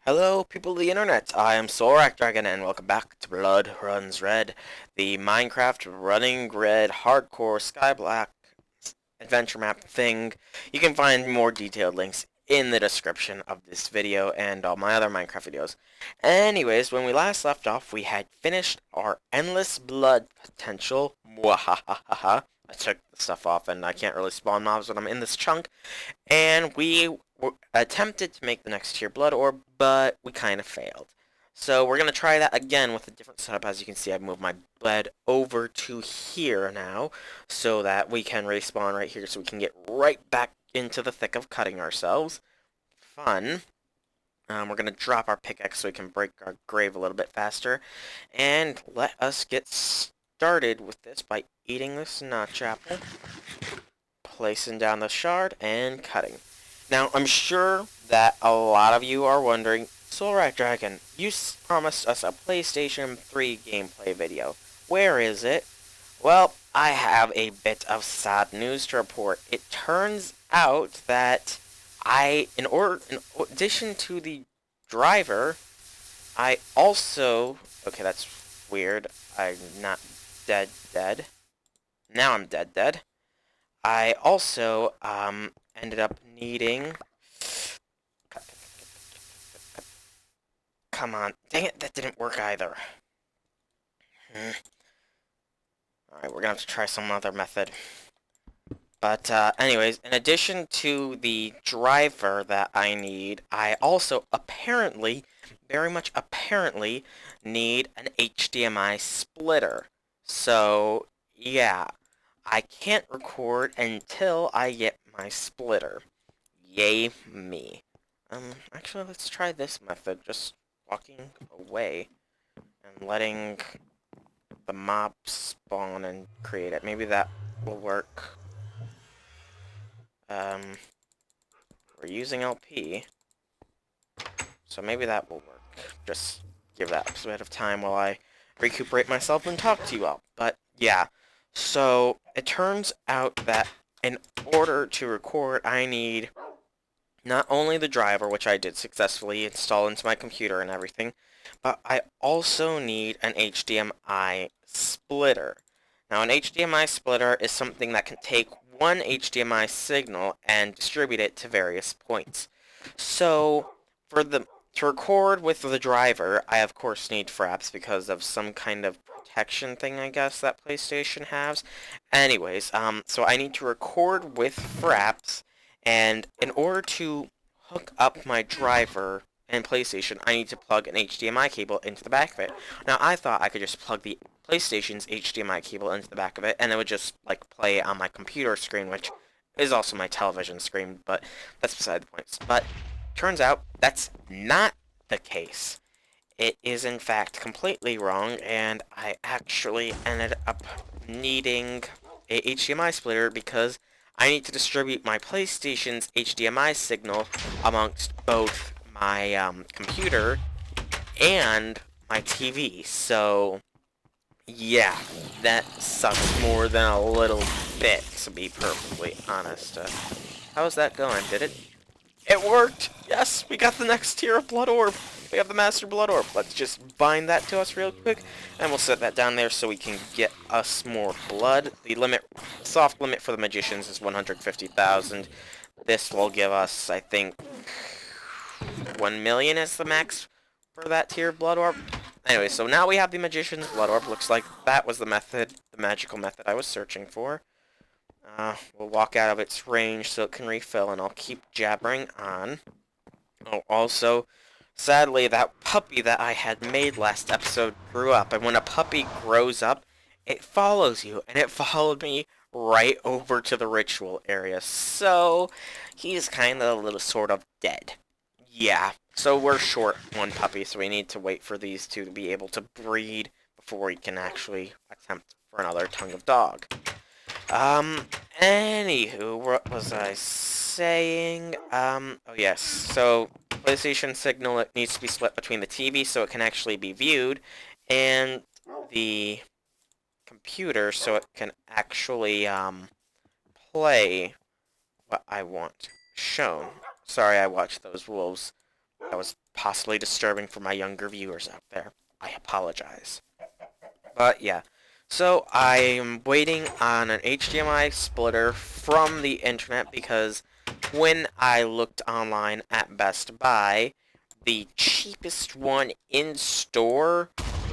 Hello, people of the internet. I am Soulrack Dragon, and welcome back to Blood Runs Red, the Minecraft running red hardcore sky black adventure map thing. You can find more detailed links in the description of this video and all my other Minecraft videos. Anyways, when we last left off, we had finished our endless blood potential. Mwahahaha. I took the stuff off, and I can't really spawn mobs when I'm in this chunk. And we attempted to make the next tier Blood Orb, but we kind of failed. So we're going to try that again with a different setup. As you can see, I've moved my bed over to here now, so that we can respawn right here, so we can get right back into the thick of cutting ourselves. Fun. We're going to drop our pickaxe so we can break our grave a little bit faster. And let us get started with this by eating this notch apple, placing down the shard, and cutting. Now, I'm sure that a lot of you are wondering, Soulrack Dragon, you promised us a PlayStation 3 gameplay video. Where is it? Well, I have a bit of sad news to report. It turns out that in addition to the driver, I also... Okay, that's weird. I'm not dead. Now I'm dead. I also, ended up needing... Come on. Dang it, that didn't work either. Alright, we're gonna have to try some other method. But, anyways, in addition to the driver that I need, I also apparently, very much apparently, need an HDMI splitter. So, yeah. I can't record until I get my splitter. Yay me. Actually, let's try this method. Just walking away and letting the mob spawn and create it. Maybe that will work. We're using LP, so maybe that will work. Just give that a bit of time while I recuperate myself and talk to you all. But, yeah. So, it turns out that in order to record, I need not only the driver, which I did successfully install into my computer and everything, but I also need an HDMI splitter. Now, an HDMI splitter is something that can take one HDMI signal and distribute it to various points. So, to record with the driver, I of course need fraps because of some kind of protection thing, I guess, that PlayStation has. Anyways, so I need to record with fraps, and in order to hook up my driver and PlayStation, I need to plug an HDMI cable into the back of it. Now, I thought I could just plug the PlayStation's HDMI cable into the back of it, and it would just, like, play on my computer screen, which is also my television screen, but that's beside the point. But turns out that's not the case. It is, in fact, completely wrong, and I actually ended up needing a HDMI splitter because I need to distribute my PlayStation's HDMI signal amongst both my computer and my TV. So, yeah, that sucks more than a little bit, to be perfectly honest. How's that going? Did it? It worked! Yes, we got the next tier of Blood Orb. We have the Master Blood Orb. Let's just bind that to us real quick, and we'll set that down there so we can get us more blood. The soft limit for the Magicians is 150,000. This will give us, I think, 1 million is the max for that tier of Blood Orb. Anyway, so now we have the Magician's Blood Orb. Looks like that was the magical method I was searching for. We'll walk out of its range so it can refill, and I'll keep jabbering on. Oh, also, sadly, that puppy that I had made last episode grew up, and when a puppy grows up, it follows you, and it followed me right over to the ritual area, so he's kind of a little sort of dead. Yeah, so we're short one puppy, so we need to wait for these two to be able to breed before we can actually attempt for another tongue of dog. Anywho, what was I saying? Oh yes, so PlayStation signal, it needs to be split between the TV so it can actually be viewed, and the computer so it can actually, play what I want shown. Sorry, I watched those wolves that was possibly disturbing for my younger viewers out there. I apologize. But yeah, so I'm waiting on an HDMI splitter from the internet because when I looked online at Best Buy, the cheapest one in store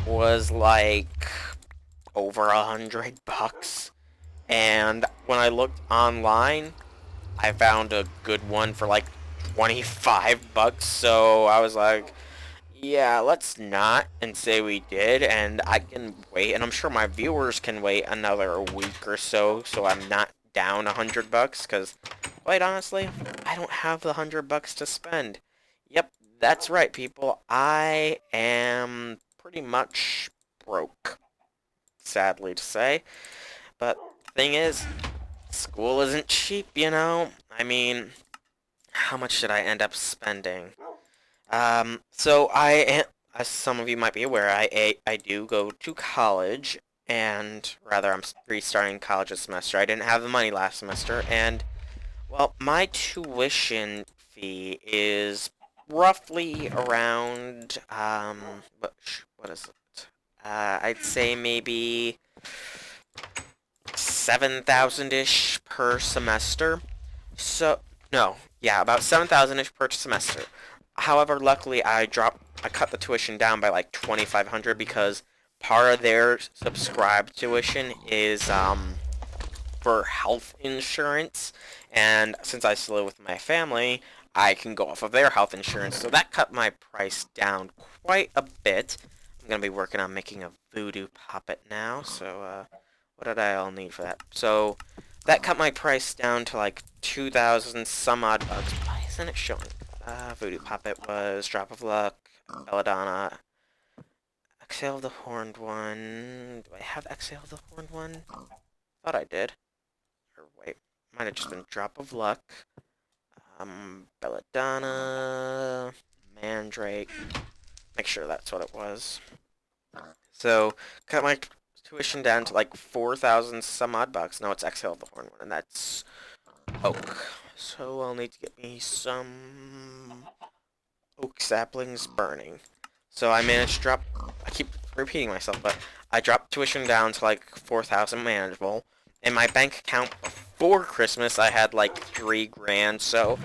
was like over $100. And when I looked online, I found a good one for like 25 bucks. So I was like, yeah, let's not and say we did, and I can wait, and I'm sure my viewers can wait another week or so I'm not down $100, because, quite honestly, I don't have the $100 to spend. Yep, that's right, people. I am pretty much broke, sadly to say. But the thing is, school isn't cheap, you know? I mean, how much did I end up spending? So as some of you might be aware, I do go to college, and rather I'm restarting college this semester. I didn't have the money last semester, and well, my tuition fee is roughly around what is it? I'd say maybe 7,000-ish per semester. So, no, yeah, about 7,000-ish per semester. However, luckily I cut the tuition down by like 2,500 because part of their subscribed tuition is for health insurance, and since I still live with my family, I can go off of their health insurance. So that cut my price down quite a bit. I'm gonna be working on making a voodoo puppet now. So what did I all need for that? So that cut my price down to like 2,000 some odd bucks. Why isn't it showing? Voodoo Puppet was Drop of Luck, Belladonna, Exhale the Horned One. Do I have Exhale the Horned One? Thought I did. Or wait, might have just been Drop of Luck. Belladonna, Mandrake. Make sure that's what it was. So, cut my tuition down to like 4,000 some odd bucks. No, it's Exhale the Horned One, and that's oak. So I'll need to get me some oak saplings burning. So I managed to drop, I keep repeating myself, but I dropped tuition down to like 4,000 manageable. In my bank account before Christmas, I had like 3 grand, so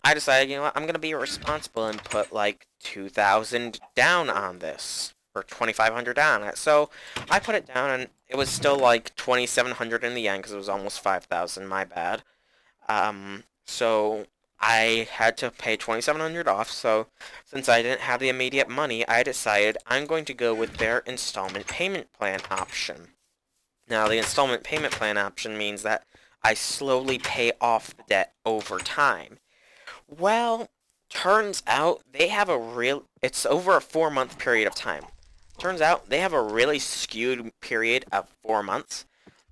I decided, you know what, I'm gonna be responsible and put like 2,000 down on this, or 2,500 down on it. So I put it down, and it was still like 2,700 in the end, because it was almost 5,000, my bad. So I had to pay 2,700 off, so since I didn't have the immediate money, I decided I'm going to go with their installment payment plan option. Now, the installment payment plan option means that I slowly pay off the debt over time. Well, turns out they have it's over a 4-month period of time. Turns out they have a really skewed period of 4 months.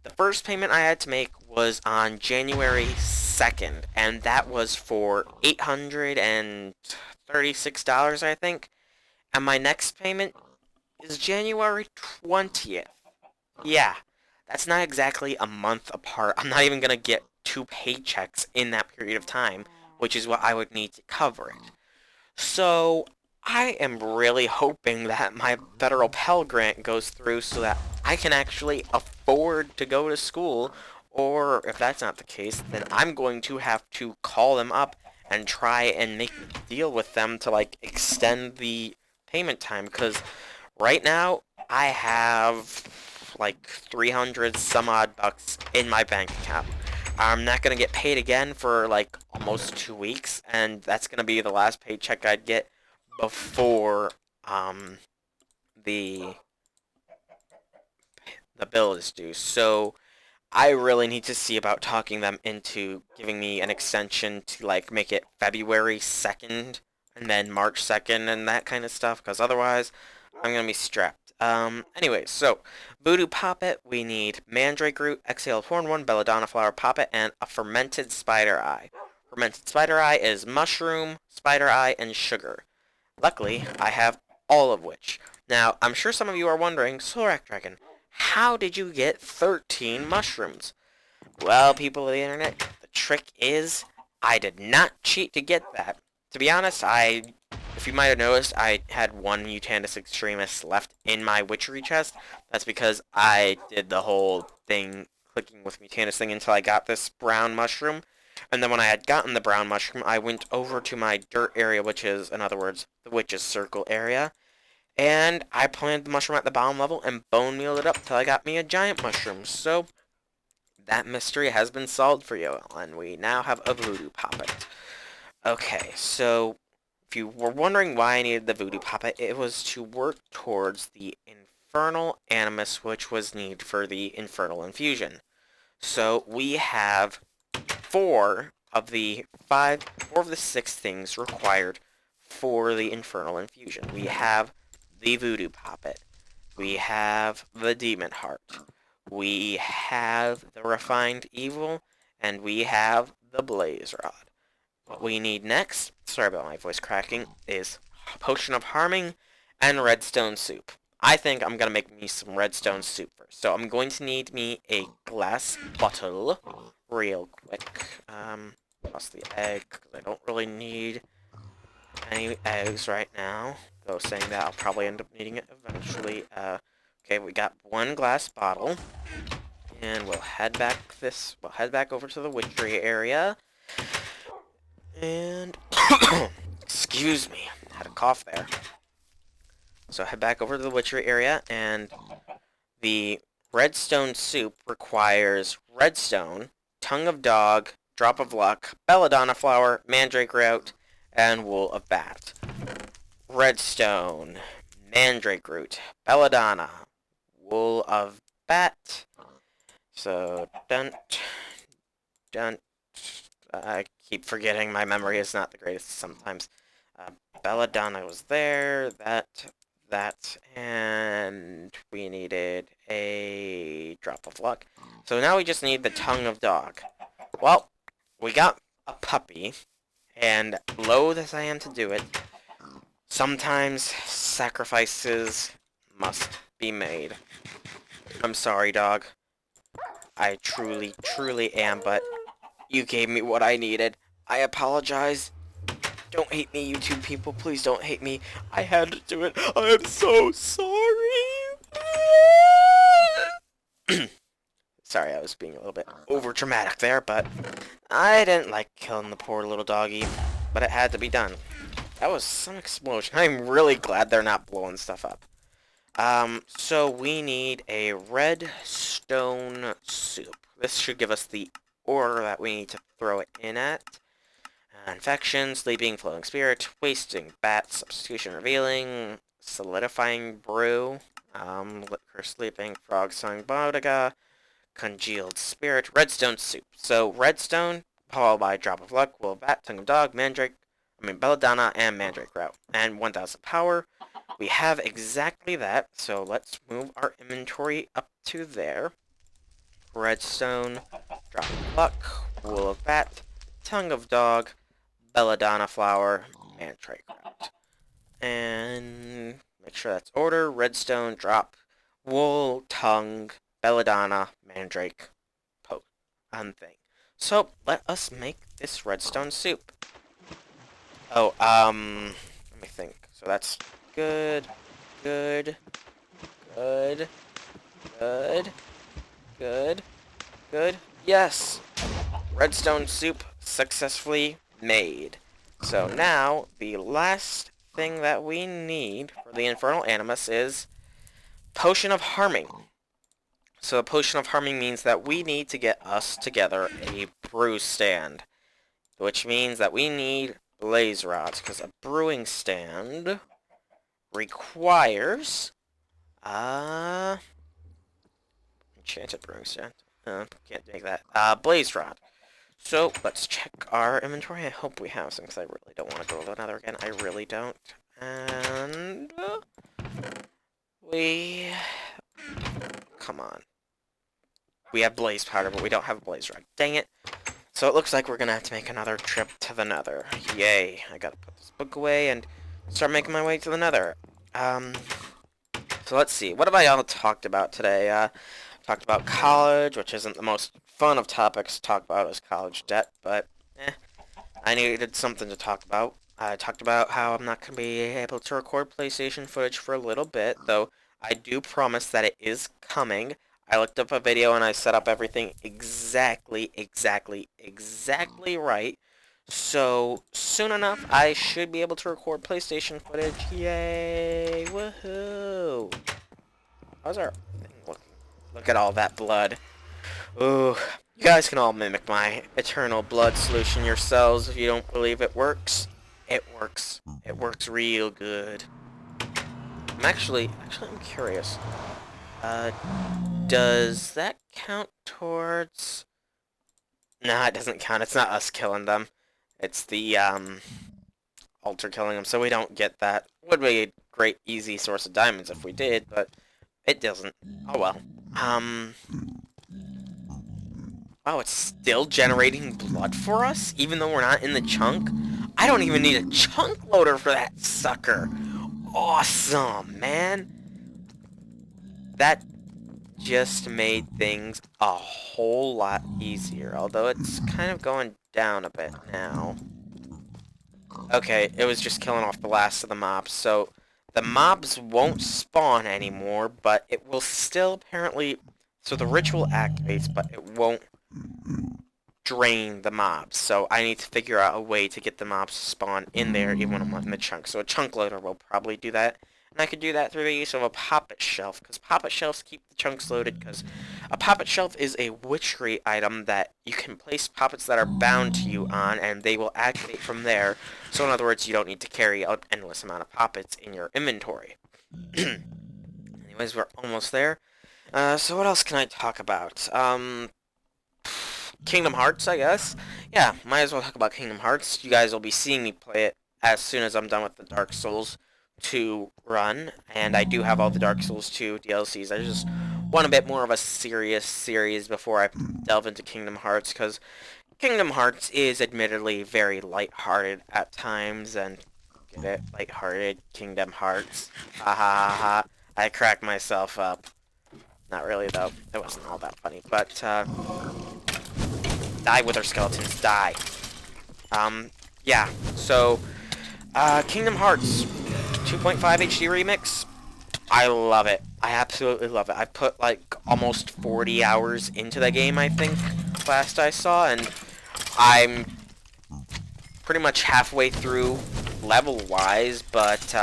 The first payment I had to make was on January 2nd, and that was for $836, I think. And my next payment is January 20th. Yeah, that's not exactly a month apart. I'm not even going to get 2 paychecks in that period of time, which is what I would need to cover it. So, I am really hoping that my federal Pell Grant goes through so that I can actually afford to go to school, or if that's not the case, then I'm going to have to call them up and try and make a deal with them to, like, extend the payment time, because right now, I have, like, 300 some odd bucks in my bank account. I'm not going to get paid again for, like, almost 2 weeks, and that's going to be the last paycheck I'd get before, the bill is due. So, I really need to see about talking them into giving me an extension to, like, make it February 2nd, and then March 2nd, and that kind of stuff, because otherwise, I'm going to be strapped. Anyways, so, Voodoo Poppet, we need Mandrake Root, Exhaled Horn One, Belladonna Flower Poppet, and a Fermented Spider Eye. Fermented Spider Eye is Mushroom, Spider Eye, and Sugar. Luckily, I have all of which. Now, I'm sure some of you are wondering, Sorak Dragon, how did you get 13 mushrooms? Well, people of the internet, the trick is, I did not cheat to get that. To be honest, if you might have noticed, I had one Mutantis Extremis left in my witchery chest. That's because I did the whole thing, clicking with Mutantis thing until I got this brown mushroom. And then when I had gotten the brown mushroom, I went over to my dirt area, which is, in other words, the witch's circle area. And I planted the mushroom at the bottom level and bone mealed it up till I got me a giant mushroom. So that mystery has been solved for you, and we now have a voodoo poppet. Okay, so if you were wondering why I needed the voodoo poppet, it was to work towards the infernal animus, which was needed for the infernal infusion. So we have four of the six things required for the infernal infusion. We have the voodoo poppet. We have the demon heart. We have the refined evil, and we have the blaze rod. What we need next, sorry about my voice cracking, is potion of harming and redstone soup. I think I'm gonna make me some redstone soup first. So I'm going to need me a glass bottle real quick. Plus the egg, because I don't really need any eggs right now. Though saying that, I'll probably end up needing it eventually. Okay, we got one glass bottle. And we'll head back over to the witchery area. And excuse me, had a cough there. So head back over to the witchery area, and the redstone soup requires redstone, tongue of dog, drop of luck, belladonna flower, mandrake root, and wool of bat. Redstone, mandrake root, belladonna, wool of bat. So dun. I keep forgetting. My memory is not the greatest sometimes. Belladonna was there. That, and we needed a drop of luck. So now we just need the tongue of dog. Well, we got a puppy, and loath as I am to do it, sometimes sacrifices must be made. I'm sorry, dog. I truly, truly am, but you gave me what I needed. I apologize. Don't hate me, YouTube people. Please don't hate me. I had to do it. I am so sorry. Sorry, I was being a little bit over dramatic there, but I didn't like killing the poor little doggy, but it had to be done. That was some explosion. I'm really glad they're not blowing stuff up. So we need a redstone soup. This should give us the order that we need to throw it in at. Infection, sleeping, flowing spirit, wasting, bat, substitution, revealing, solidifying brew, liquor, sleeping, frog, song, bodega, congealed spirit, redstone soup. So redstone, followed by drop of luck, wool of bat, tongue of dog, belladonna, and mandrake root, and 1000 power. We have exactly that, so let's move our inventory up to there. Redstone, drop of luck, wool of bat, tongue of dog, belladonna flower, mandrake root. And make sure that's order. Redstone, drop, wool, tongue, belladonna, mandrake, thing. So let us make this redstone soup. Oh, let me think. So that's good, good, good, good, good, good. Yes! Redstone soup successfully made. So now, the last thing that we need for the infernal animus is potion of harming. So a potion of harming means that we need to get us together a brew stand, which means that we need blaze rods, because a brewing stand requires enchanted brewing stand. Can't make that. Blaze rod. So let's check our inventory. I hope we have some, because I really don't want to go to the nether again. I really don't. And we come on. We have blaze powder, but we don't have a blaze rod. Dang it. So it looks like we're gonna have to make another trip to the nether. Yay. I gotta put this book away and start making my way to the nether. So let's see. What have I all talked about today? Talked about college, which isn't the most fun of topics to talk about, is college debt, but I needed something to talk about. I talked about how I'm not going to be able to record PlayStation footage for a little bit, though I do promise that it is coming. I looked up a video and I set up everything exactly right. So, soon enough, I should be able to record PlayStation footage. Yay! Woohoo! How's our thing looking? Look at all that blood. Ooh. You guys can all mimic my eternal blood solution yourselves if you don't believe it works. It works. It works real good. I'm curious. Uh, does that count towards... Nah, it doesn't count. It's not us killing them. It's the, altar killing them, so we don't get that. Would be a great, easy source of diamonds if we did, but it doesn't. Oh well. Wow, it's still generating blood for us, even though we're not in the chunk? I don't even need a chunk loader for that sucker. Awesome, man. That just made things a whole lot easier, although it's kind of going down a bit now. Okay, it was just killing off the last of the mobs, so the mobs won't spawn anymore, but it will still apparently... So the ritual activates, but it won't drain the mobs, so I need to figure out a way to get the mobs to spawn in there even when I'm in the chunk. So a chunk loader will probably do that, and I could do that through the use of a poppet shelf, because poppet shelves keep the chunks loaded, because a poppet shelf is a witchery item that you can place poppets that are bound to you on, and they will activate from there. So in other words, you don't need to carry an endless amount of poppets in your inventory. Anyways, we're almost there. So what else can I talk about? Kingdom Hearts, I guess. Yeah, might as well talk about Kingdom Hearts. You guys will be seeing me play it as soon as I'm done with the Dark Souls 2 run, and I do have all the Dark Souls 2 DLCs. I just want a bit more of a serious series before I delve into Kingdom Hearts, because Kingdom Hearts is admittedly very lighthearted at times, and get it? Lighthearted Kingdom Hearts. Ha ha ha ha. I cracked myself up. Not really, though. It wasn't all that funny, but, die, wither skeletons, die. Yeah, so, Kingdom Hearts 2.5 HD Remix, I love it. I absolutely love it. I put, like, almost 40 hours into the game, I think, last I saw, and I'm pretty much halfway through level-wise, but,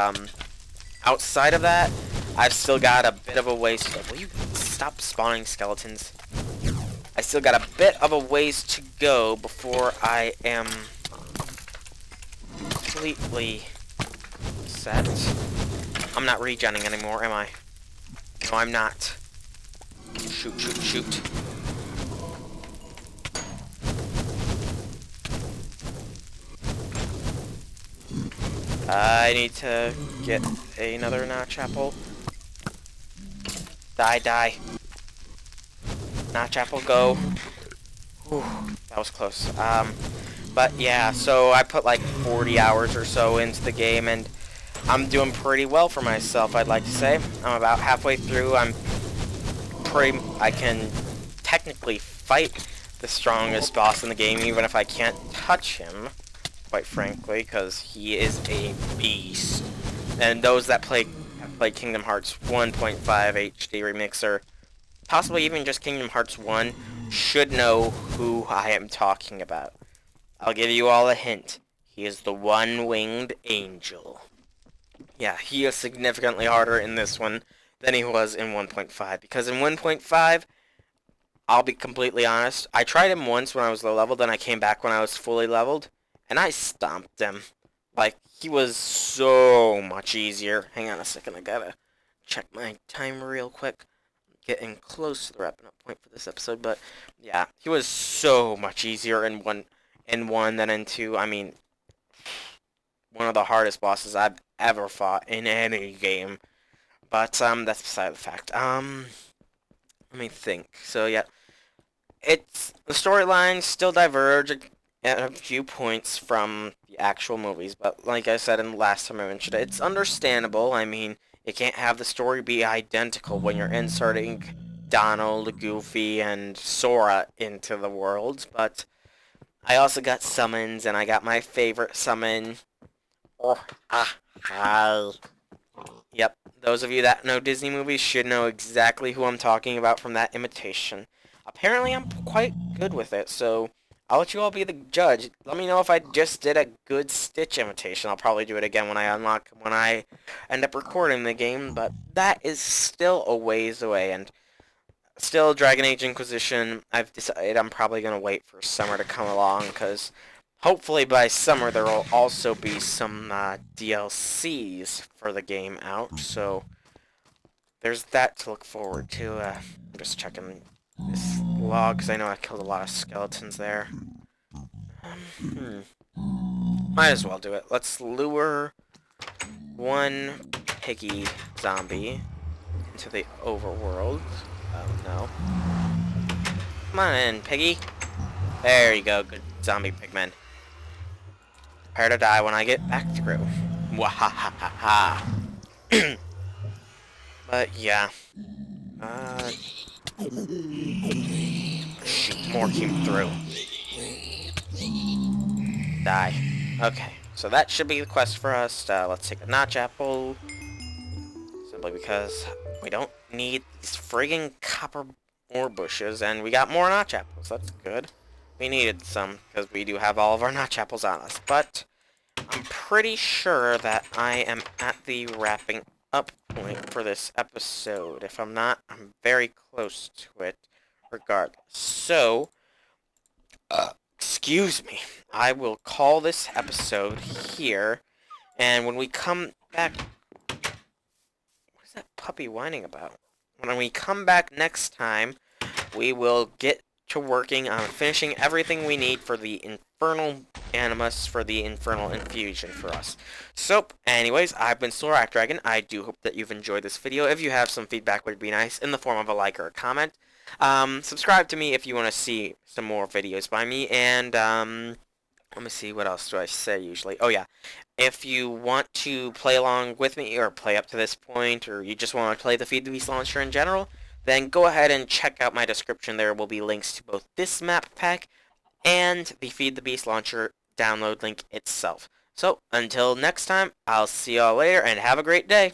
outside of that, I've still got a bit of a ways to... Will you stop spawning skeletons? I still got a bit of a ways to go before I am completely set. I'm not regenning anymore, am I? No, I'm not. Shoot, shoot, shoot. I need to get another notch apple. Die, die. Notch apple, go. Whew, that was close. But yeah, so I put like 40 hours or so into the game, and I'm doing pretty well for myself, I'd like to say. I'm about halfway through. I can technically fight the strongest boss in the game, even if I can't touch him, quite frankly, because he is a beast. And those that play Kingdom Hearts 1.5 HD Remix, or possibly even just Kingdom Hearts 1, should know who I am talking about. I'll give you all a hint. He is the one-winged angel. Yeah, he is significantly harder in this one than he was in 1.5, because in 1.5, I'll be completely honest, I tried him once when I was low leveled, then I came back when I was fully leveled, and I stomped him. Like, he was so much easier. Hang on a second, I gotta check my time real quick. Getting close to the wrapping up point for this episode, but yeah, he was so much easier in one than in two. I mean, one of the hardest bosses I've ever fought in any game. But that's beside the fact. Let me think. So yeah, it's the storylines still diverge at a few points from the actual movies, but like I said in the last time I mentioned it, it's understandable. I mean, you can't have the story be identical when you're inserting Donald, Goofy, and Sora into the world, but I also got summons, and I got my favorite summon, Hi. Yep, those of you that know Disney movies should know exactly who I'm talking about from that imitation. Apparently, I'm quite good with it, so I'll let you all be the judge. Let me know if I just did a good Stitch imitation. I'll probably do it again when I end up recording the game, but that is still a ways away, and still Dragon Age Inquisition, I've decided I'm probably going to wait for summer to come along, because hopefully by summer there will also be some DLCs for the game out, so there's that to look forward to. I'm just checking this log, because I know I killed a lot of skeletons there. Might as well do it. Let's lure one piggy zombie into the overworld. Oh no. Come on in, piggy. There you go, good zombie pigmen. Prepare to die when I get back through. Wahahaha. But yeah. Shoot, more came through. Die. Okay, so that should be the quest for us. Let's take a notch apple. Simply because we don't need these friggin' copper ore bushes, and we got more notch apples. That's good. We needed some, because we do have all of our notch apples on us. But I'm pretty sure that I am at the wrapping up point for this episode. If I'm not, I'm very close to it regardless. So, excuse me. I will call this episode here, and when we come back... What is that puppy whining about? When we come back next time, we will get to working on finishing everything we need for the infernal animus, for the infernal infusion for us. So, anyways, I've been Slorak Dragon. I do hope that you've enjoyed this video. If you have some feedback, would be nice in the form of a like or a comment. Subscribe to me if you want to see some more videos by me, and let me see, what else do I say usually? Oh yeah, if you want to play along with me, or play up to this point, or you just want to play the Feed the Beast launcher in general, then go ahead and check out my description. There will be links to both this map pack and the Feed the Beast launcher download link itself. So, until next time, I'll see y'all later, and have a great day!